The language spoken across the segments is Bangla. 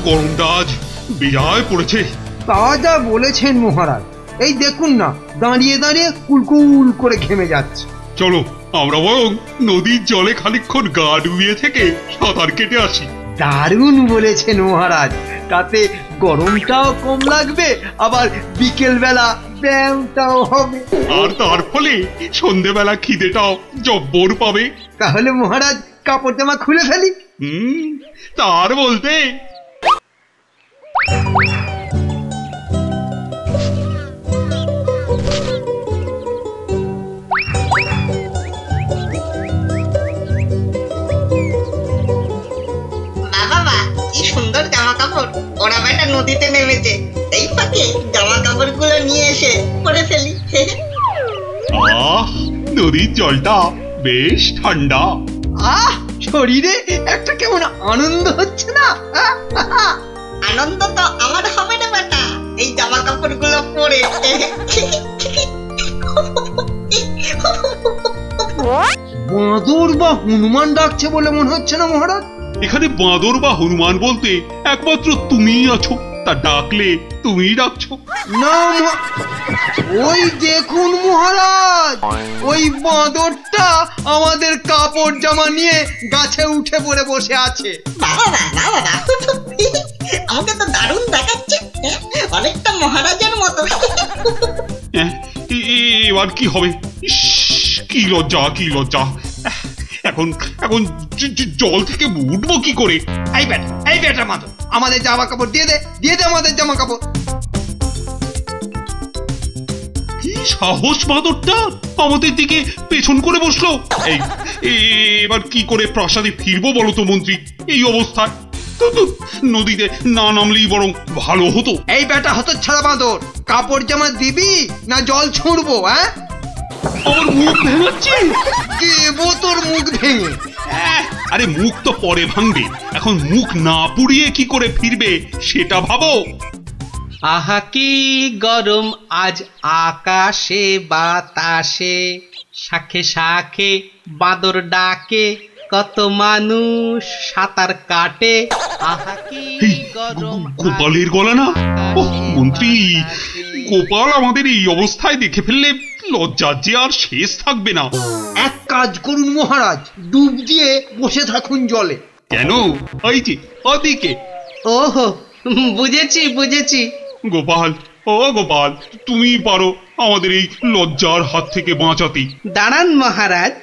গরমটা আজ বেজায় পড়েছে। তা যা বলেছেন মহারাজ, এই দেখুন না দাঁড়িয়ে দাঁড়িয়ে কুলকুল করে ঘেমে যাচ্ছে। চলো আমরা বরং নদীর জলে খানিকক্ষণ গা ডুবিয়ে থেকে সাঁতার কেটে আসি। দারুণ বলেছেন মহারাজ, তাতে গরমটাও কম লাগবে, আবার বিকেল বেলা ব্যায়ামটাও হবে, আর তার ফলে সন্ধেবেলা খিদেটাও জব্বর পাবে। তাহলে মহারাজ কাপড় জামা খুলে ফেলি। তার বলতে সুন্দর জামা কাপড়, ওরা বেটা নদীতে নেমেছে, এই ফাঁকে জামা কাপড় গুলো নিয়ে এসে পরে ফেলি। নদীর জলটা বেশ ঠান্ডা। শরীরে একটা কেমন আনন্দ হচ্ছে না? আনন্দ তো আমার হবে না বেটা, এই জামা কাপড় গুলো পরে। বাঁদর বা হনুমান ডাকছে বলে মনে হচ্ছে না মহারাজ? এখানে বাঁদর বা হনুমান বলতে একমাত্র তুমিই আছো, তা ডাকলে তুমিই ডাকছো না। ওই দেখুন মহারাজ, ওই বাঁদরটা আমাদের কাপড় জামা নিয়ে গাছে উঠে পড়ে বসে আছে। আমাকে তো দারুণ দেখাচ্ছে, অনেকটা মহারাজের মতো। এবার কি হবে? কি লজ্জা, কি লজ্জা। এখন এখন জল থেকে উঠবো কি করে? এই বেটা মাদর, আমাদের জামা কাপড় দিয়ে দে, দিয়ে দে আমাদের জামা কাপড়। কি সাহস বাঁদরটা আমাদের দিকে পেছন করে বসলো। এবার কি করে প্রাসাদে ফিরবো বলো তো মন্ত্রী এই অবস্থায়? নদীতে না নামলেই বরং ভালো হতো। এই বেটা হতচ্ছাড়া বাঁদর, কাপড় জামা দিবি না জল ছুঁড়বো? আমার মুখ ভেঙাচ্ছে। দেবো তোর মুখ ভেঙে? আরে মুখ তো পরে ভাঙবে, এখন মুখ না পুড়িয়ে কি করে ফিরবে সেটা ভাবো। আহা কি গরম আজ আকাশে বাতাসে, শাখে শাখে বাঁদর ডাকে, কত মানুষ সাঁতার কাটে। আহা কি গরম। গোপালের গলা না? মন্ত্রী, গোপাল আমাদের এই অবস্থায় দেখে ফেললে লজ্জার যে আর শেষ থাকবে না। এক কাজ করুন মহারাজ, ডুব দিয়ে বসে থাকুন জলে। কেন? ওই যে ওদিকে। ওহো, বুঝেছি বুঝেছি। গোপাল, ও গোপাল, তুমি পারো আমাদের এই লজ্জার হাত থেকে বাঁচাতে। দাঁড়ান মহারাজ।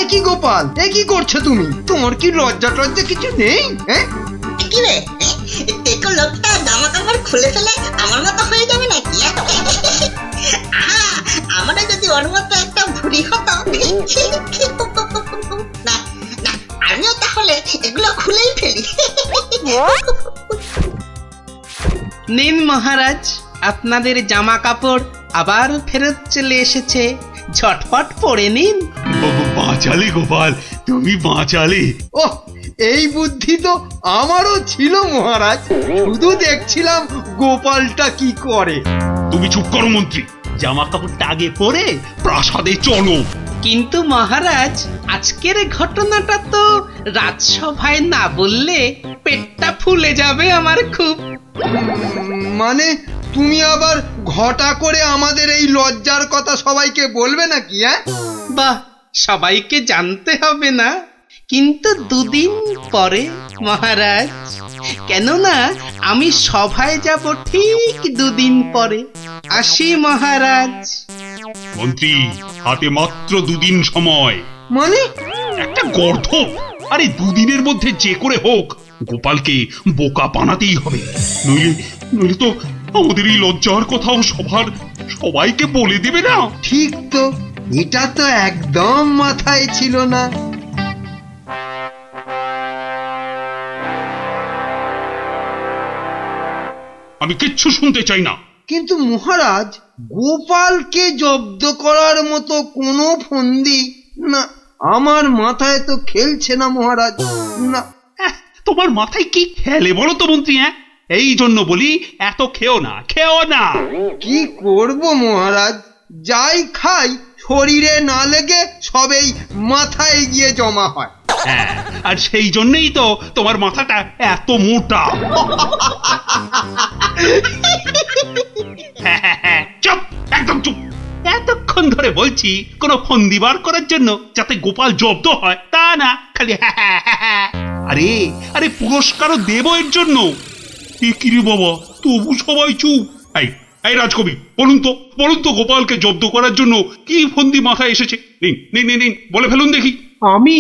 একই গোপাল, একই করছো তুমি? তোমার কি লজ্জা টজ্জা কিছু নেই? কি রে, দেখো লোকটা জামা কাপড় খুলে ফেলে আমার মতো হয়ে যাবে নাকি? আমরা যদি ওর মতো একটা ভুড়ি হতো। না না, আমিও তাহলে এগুলো খুলেই ফেলি। নিন মহারাজ, আপনাদের জামা কাপড় আবার ফেরত চলে এসেছে, ঝটপট পরে নিন। বাঁচালে গোপাল, তুমি বাঁচালে। ওহ, এই বুদ্ধি তো আমারও ছিল মহারাজ, শুধু দেখছিলাম গোপালটা কি করে। তুমি চুপ করো মন্ত্রী, জামা কাপড়টা আগে পরে প্রাসাদে চলো। কিন্তু মহারাজ, আজকের ঘটনাটা তো রাজসভায় না বললে পেটটা ফুলে যাবে আমার খুব। মানে তুমি আবার ঘটা করে আমাদের এই লজ্জার কথা সবাইকে বলবে নাকি? বাহ, সবাইকে জানতে হবে না, কিন্তু দুদিন পরে মহারাজ। কেননা আমি সভায় যাব ঠিক দুদিন পরে। আসি মহারাজ। মন্ত্রী, হাতে মাত্র দুদিন সময়। মানে? একটা গর্ধ। আরে দুদিনের মধ্যে যে করে হোক গোপালকে বোকা বানাতেই হবে, নইলে তো আমাদের এই লজ্জার কথাও সবাইকে বলে দেবে না। ঠিক তো, এটা তো একদম মাথায় ছিল না। আমি কিচ্ছু শুনতে চাই না। কিন্তু মহারাজ, গোপালকে জব্দ করার মতো কোনো ফন্দি না আমার মাথায় তো খেলছে না মহারাজ। না, তোমার মাথায় কি খেলে বলো তো মন্ত্রী? এই জন্য বলি এত খেও না। কি করব মহারাজ, যাই খাই শরীরে না লেগে সবেই মাথায় গিয়ে জমা হয়। হ্যাঁ, আর সেই জন্যই তো তোমার মাথাটা এত মোটা। চুপ, একদম চুপ। এতক্ষণ ধরে বলছি কোনো ফন্দি বার করার জন্য যাতে গোপাল জব্দ হয়, তা না খালি আরে আরে পুরস্কারও দেব এর জন্য। কি রে বাবা, তবু সবাই চুপ। এই রাজকবি, বলুন তো গোপালকে জব্দ করার জন্য কি ফন্দি মাথায় এসেছে? নিন বলে ফেলুন দেখি। আমি?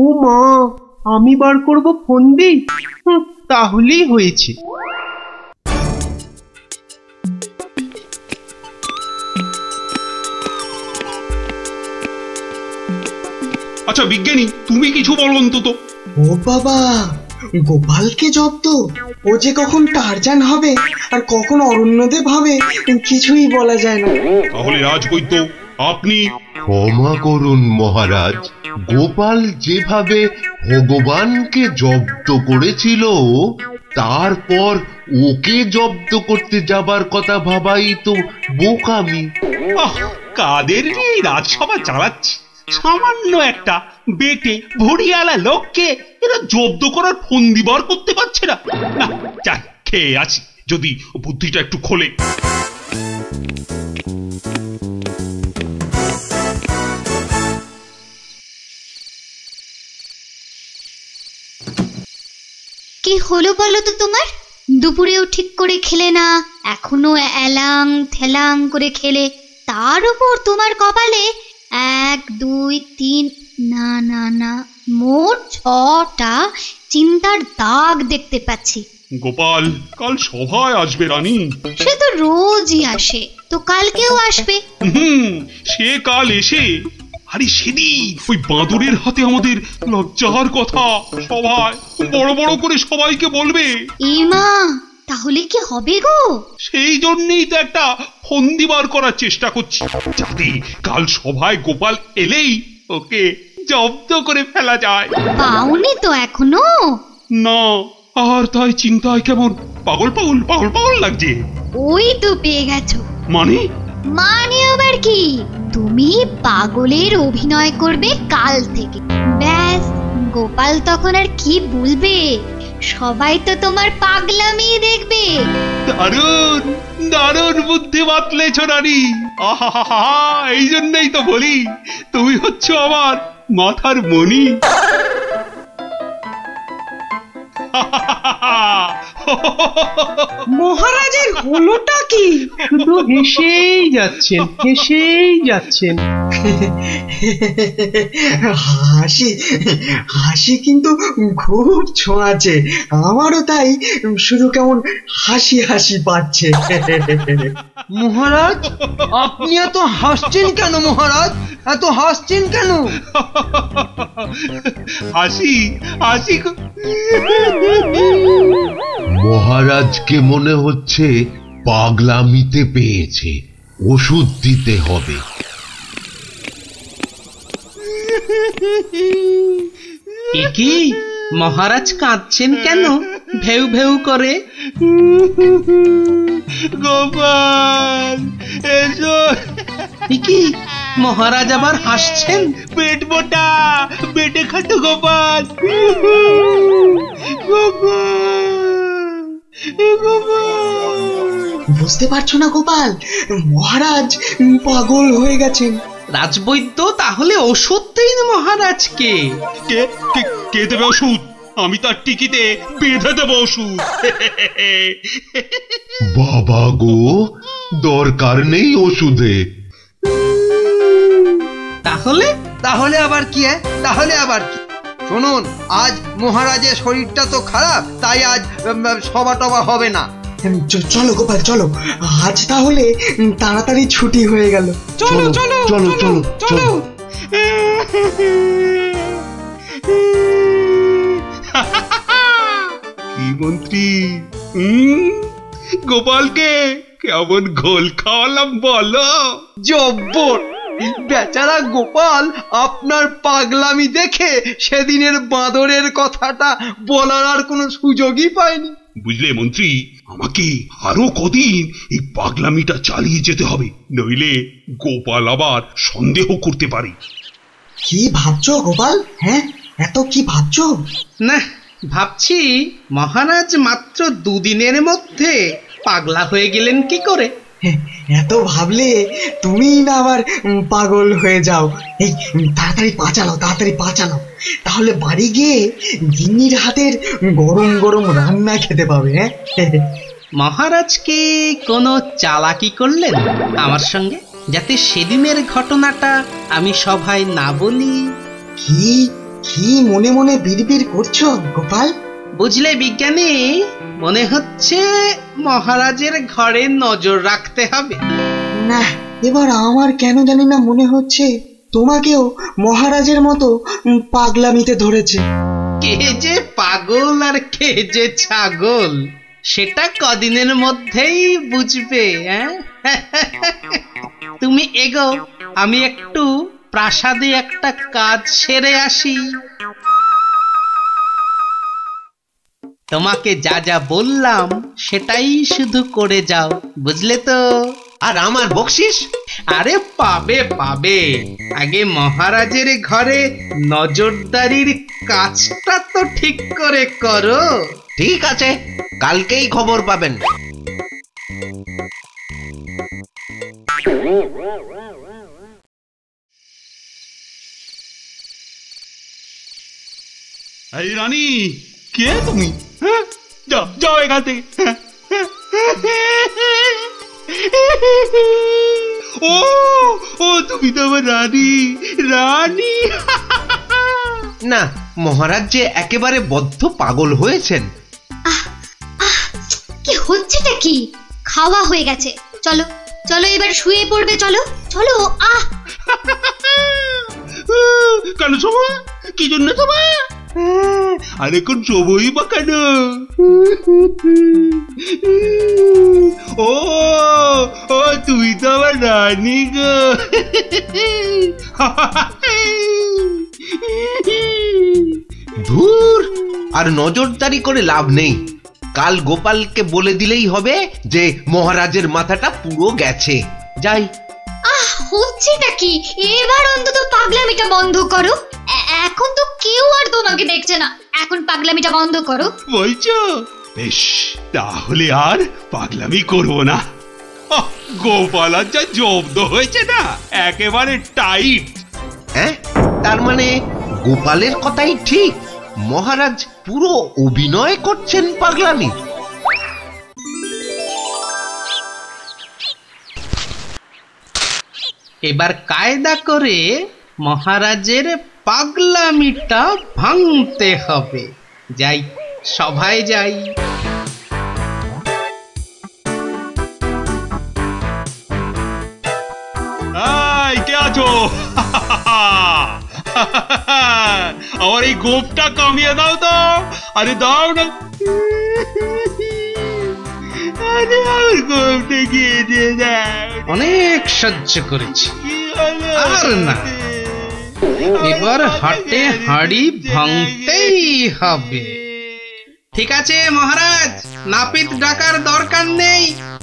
ও মা, আমি বার করব ফন্দি? তাহলেই হয়েছে। আচ্ছা বিজ্ঞানী, তুমি কিছু বলো অন্তত। ও বাবা, গোপালকে জব্দ? ও যে কখন টারজান হবে আর কখন অরণ্যদেব হবে কিছুই বলা যায় না। তাহলে রাজবৈদ্য, আপনি? ক্ষমা করুন মহারাজ, গোপাল যেভাবে ভগবানকে জব্দ করেছিল তারপর ওকে জব্দ করতে যাবার কথা ভাবাই তো বোকামি। কাদের নিয়ে রাজসভা চালাচ্ছি? সামান্য একটা বেটে ভড়িয়ালা লোককে এরা জব্দ করার ফন্দি বার করতে পারছে না। যাই, খেয়ে আছি, যদি বুদ্ধিটা একটু খোলে। কি হলো বলো তো তোমার? দুপুরেও ঠিক করে খেলে না, এখনো এলাং থেলাং করে খেলে, তার উপর তোমার কপালে 1 2 3 না মোট 6টা চিন্তার দাগ দেখতে পাচ্ছি। গোপাল কাল সভায় আসবে রানী। সে তো রোজই আসে, তো কালকেও আসবে। সে কাল এসে, আরে সেদিন ওই বাঁদরের হাতে আমাদের লজ্জার কথা সভায় বড় বড় করে সবাইকে বলবে। মা, তাহলে কি হবে গো? সেই জন্যই তো একটা ফন্দি বার করার চেষ্টা করছি, যাতে কাল সভায় গোপাল এলেই ওকে জব্দ করে ফেলা যায়। পাওনি তো এখনো? না, আর তাই চিন্তায় কেমন পাগল লাগছে। ওই তো পেয়ে গেছো। মানে আবার কি? তুমি পাগলের অভিনয় করবে কাল থেকে। ব্যাস, গোপাল তখন আর কি বলবে, সবাই তো তোমার পাগলামি দেখবে। দারুণ বুদ্ধি বাতলেছ রানী। আহা, এই জন্যই তো বলি তুমি হচ্ছ আমার মাথার মণি। মহারাজের হলোটা কি? শুধু হেসেই যাচ্ছেন। হাসি কিন্তু খুব ছোঁয়াছে, আমারও তাই শুধু কেমন হাসি পাচ্ছে। মহারাজ, আপনি এত হাসছেন কেন? মহারাজ এত হাসছেন কেন? হাসি মহারাজকে মনে হচ্ছে পাগলামিতে পেয়েছে, ওষুধ দিতে হবে। কি মহারাজ কাঁদছেন কেন? ভেউ ভেউ করে। গোপাল এসো। কি মহারাজ আবার হাসছেন? পেট মোটা, পেটে খাটো গোপাল। বুঝতে পারছো না গোপাল, মহারাজ পাগল হয়ে গেছেন। রাজবৈদ্য, তাহলে ওষুধ দিন মহারাজকে। কে দেবে ওষুধ? আমি তার টিকিতে বেঁধে দেব ওষুধ। বাবা গো, দরকার নেই ওষুধে। তাহলে আবার কি? শুনুন, আজ মহারাজের শরীরটা তো খারাপ, তাই আজ সভা টভা হবে না। চলো গোপাল, চলো আজ তাহলে তাড়াতাড়ি ছুটি হয়ে গেল। চলো। কি মন্ত্রী, গোপালকে কেমন ঘোল খাওয়ালাম বলো? জব্বর! বেচারা গোপাল আপনার পাগলামি দেখে সেদিনের বাঁদরের কথাটা বলার আর কোনো সুযোগই পায়নি। বুঝলে মন্ত্রী, আমাকে আরো কদিন এই পাগলামিটা চালিয়ে যেতে হবে, নইলে গোপাল আবার সন্দেহ করতে পারে। কি ভাবছো গোপাল? হ্যাঁ, এত কি ভাবছো? না, ভাবছি মহারাজ মাত্র দুদিনের মধ্যে পাগলা হয়ে গেলেন কি করে। এত ভাবলে তুমি না আবার পাগল হয়ে যাও। এই তাড়াতাড়ি পা চালাও, তাহলে বাড়ি গিয়ে গিন্নির হাতের গরম গরম রান্না খেতে পাবে। হ্যাঁ, মহারাজ কি কোনো চালাকি করলেন আমার সঙ্গে, যাতে সেদিনের ঘটনাটা আমি সভায় না বলি? কি কি মনে মনে বিড়বিড় করছো গোপাল? বুঝলে বিজ্ঞানী, মনে হচ্ছে মহারাজের ঘরে নজর রাখতে হবে। না, এবার আমার কেন জানি না মনে হচ্ছে তোমাকেও মহারাজের মতো পাগলামিতে ধরেছে। কে যে পাগল আর কে যে ছাগল, সেটা কদিনের মধ্যেই বুঝবে। তুমি এগো, আমি একটু প্রাসাদে একটা কাজ সেরে আসি। তোমাকে যা যা বললাম সেটাই শুধু করে যাও, বুঝলে তো? আর আমার বকশিস? আরে পাবে পাবে, আগে মহারাজের ঘরে নজরদারির কাজটা তো ঠিক করে করো। ঠিক আছে, কালকেই খবর পাবেন। এই রানী, কে তুমি? হ্যাঁ, যাও যাও এখান থেকে। ও ও তুমি তো আমার রানী। রানী না, মহারাজ যে একেবারে বদ্ধ পাগল হয়েছেন। কি হচ্ছেটা কি? খাওয়া হয়ে গেছে, চলো চলো এবার শুয়ে পড়বে, চলো চলো। কেন সময়? কি জন্য সময়? আরে কোন সময় বা কেন? ও ও তুমি তো আমার রানী গো। ধুর, আর নজরদারি করে লাভ নেই। কাল গোপালকে বলে দিলেই হবে যে মহারাজের মাথাটা পুরো গেছে। যাই। হচ্ছেটা কি? এবার অন্তত পাগলামিটা বন্ধ করো। এখন তো কেউ আর তোমাকে দেখছে না, এখন পাগলামিটা বন্ধ করো। বলছো? বেশ, তাহলে আর পাগলামি করবো না। গোপাল আর যা জব্দ হয়েছে না, একেবারে টাইট। হ্যাঁ, তার মানে গোপালের কথাই ঠিক, মহারাজ পুরো অভিনয় করছেন পাগলামি। এবার কায়দা করে মহারাজের পাগলামিটা ভাঙতে হবে। যাই, সভায় যাই। কে আছো? আমার এই গোপটা কামিয়ে দাও তো। আরে দাও না। আরে আমার গোপটা গিয়ে দিয়ে দাও। অনেক সহ্য করেছি, আর না, এবার হাটে হাঁড়ি ভাঙতেই হবে। ঠিক আছে মহারাজ, নাপিত ডাকার দরকার নেই,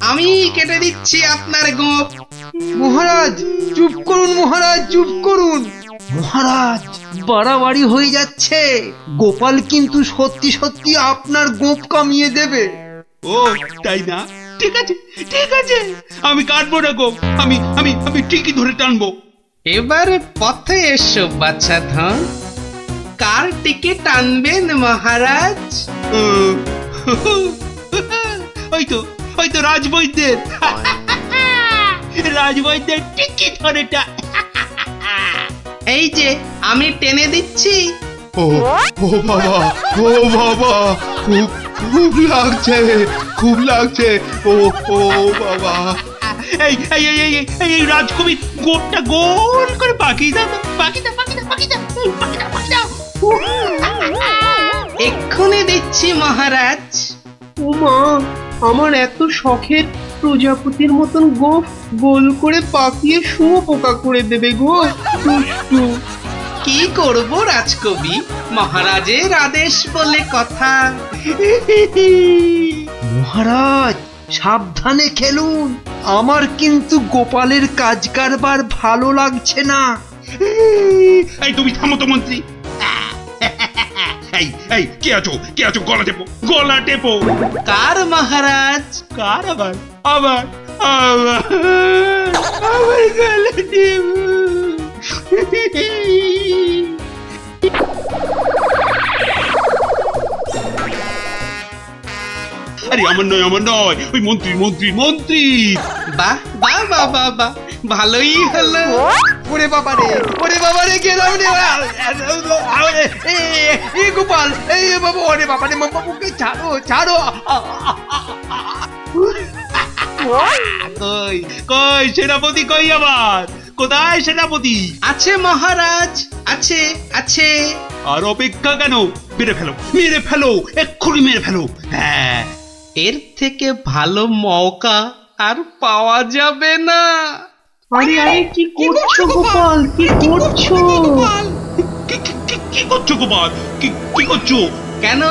আমি কেটে দিচ্ছি আপনার গোপ। মহারাজ চুপ করুন, মহারাজ চুপ করুন। মহারাজ, বাড়াবাড়ি হয়ে যাচ্ছে। গোপাল কিন্তু সত্যি সত্যি আপনার গোপ কামিয়ে দেবে। ও তাই না? ঠিক আছে ঠিক আছে, আমি কাটবো না গোপ, আমি আমি আমি ঠিকই ধরে টানবো। এবার পথে এসো বাচ্চা ধন, কার টিকিট টানবেন মহারাজ? ওই তো রাজবৈদ্যের। রাজবৈদ্যের টিকিট ধরেটা। এই যে আমি টেনে দিচ্ছি। ও ও বাবা, ও বাবা, খুব খুব লাগছে, খুব লাগছে। ও ও বাবা। এই এই এই এই এই রাজকবি গোপটা গোল করে পাকিয়ে দাও, পাকিয়ে দাও, পাকিয়ে দাও, পাকিয়ে দাও, পাকিয়ে দাও, পাকিয়ে দাও। এক্ষুনি দিচ্ছি মহারাজ। উমা, আমার এত শখের প্রজাপতির মতন গোফ গোল করে পাকিয়ে শুয়োপোকা করে দেবে গো, দুষ্টু। কি করব রাজকবি, মহারাজের আদেশ বলে কথা। মহারাজ সাবধানে খেলুন, আমার কিন্তু গোপালের কাজ কারবার ভালো লাগছে না। এই তুমি থামো তো মন্ত্রী। এই এই কে আছো গলা টেপো, গলা টেপো। কার মহারাজ? কার আবার আবার আবার আবার গলা টেপো। আরে আমার নয় ওই মন্ত্রী। বাহ বাহ বাহ বাহ বাহ, ভালোই হলো। ওরে বাবারে গেলাম রে। এই গোপাল, এই বাবা, ওরে বাবারে, বাবুকে ছাড়ো। কই সেনাপতি কই আবার? কোথায় সেনাপতি? আছে মহারাজ, আছে। আর অপেক্ষা কেন? মেরে ফেলো, এক্ষুনি মেরে ফেলো। হ্যাঁ, এর থেকে ভালো মৌকা আর পাওয়া যাবে না। আরে কি করছো গোপাল, কি করছো? কি করছো গোপাল? কি করছো? কেন,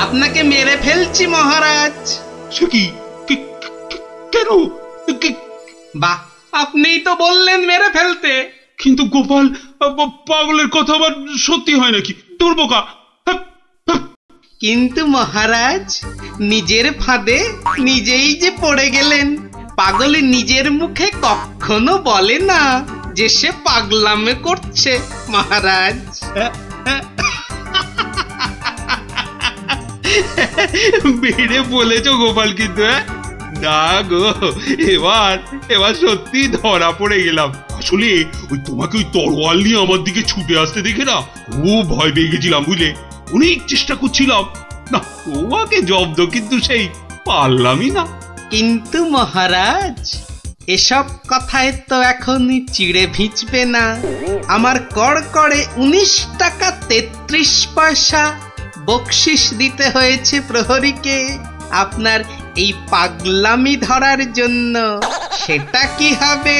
আপনাকে মেরে ফেলছি মহারাজ। সে কি? কেন? বাহ, আপনিই তো বললেন মেরে ফেলতে। কিন্তু গোপাল, পাগলের কথা আবার সত্যি হয় নাকি? তোর বোকা। কিন্তু মহারাজ, নিজের ফাঁদে নিজেই যে পড়ে গেলেন। পাগল নিজের মুখে কখনো বলে না যে সে পাগলামে করছে মহারাজ। বেড়ে বলেছ গোপাল, কিন্তু না গো, এবার সত্যি ধরা পড়ে গেলাম। আসলে ওই তোমাকে ওই তরোয়াল নিয়ে আমার দিকে ছুটে আসতে দেখে না খুব ভয় পেয়ে গেছিলাম, বুঝলে? অনেক চেষ্টা করছিলাম না তোমাকে জব্দ, কিন্তু সেই পারলামই না। কিন্তু মহারাজ, এসব কথায় তো এখন চিড়ে ভিজবে না। আমার কড়কড়ে 19 টাকা 33 পয়সা বকশিস দিতে হয়েছে প্রহরীকে আপনার এই পাগলামি ধরার জন্য। সেটা কি হবে?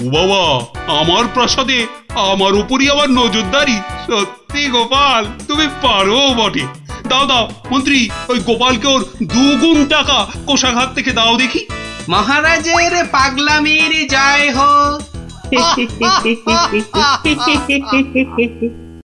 ও বাবা, আমার প্রাসাদে আমার উপরই আবার নজরদারি? সত্যি গোপাল, তুমি পারো বটে। দাও মন্ত্রী, ওই গোপালকে ওর 2 গুণ টাকা কোষাঘাত থেকে দাও দেখি। মহারাজের পাগলামির জয় হোক।